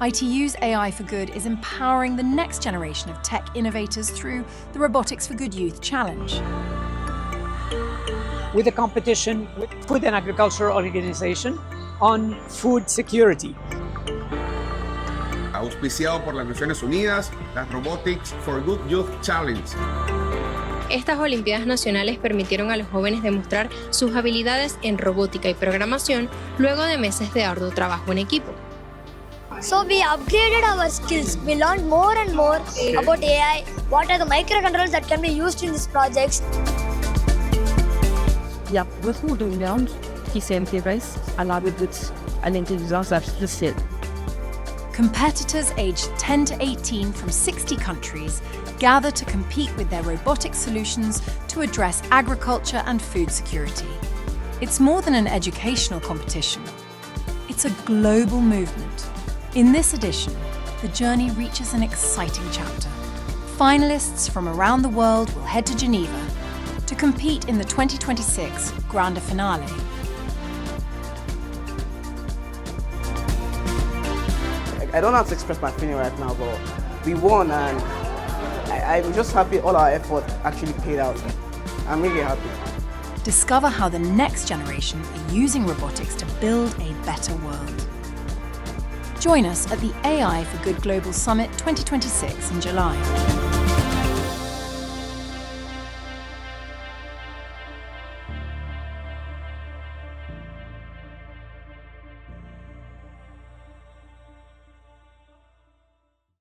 ITU's AI for Good is empowering the next generation of tech innovators through the Robotics for Good Youth Challenge. With a competition with Food and Agriculture Organization on food security. Auspiciado por las Naciones Unidas, la Robotics for Good Youth Challenge. Estas Olimpiadas Nacionales permitieron a los jóvenes demostrar sus habilidades en robótica y programación luego de meses de arduo trabajo en equipo. So we upgraded our skills. We learned more and more about AI, what are the microcontrollers that can be used in these projects. Yeah, with all doing down, he simply race and I would an intelligence artificial. Competitors aged 10 to 18 from 60 countries gather to compete with their robotic solutions to address agriculture and food security. It's more than an educational competition. It's a global movement. In this edition, the journey reaches an exciting chapter. Finalists from around the world will head to Geneva to compete in the 2026 Grande Finale. I don't know how to express my feeling right now, but we won and I'm just happy all our effort actually paid out. I'm really happy. Discover how the next generation are using robotics to build a better world. Join us at the AI for Good Global Summit 2026 in July.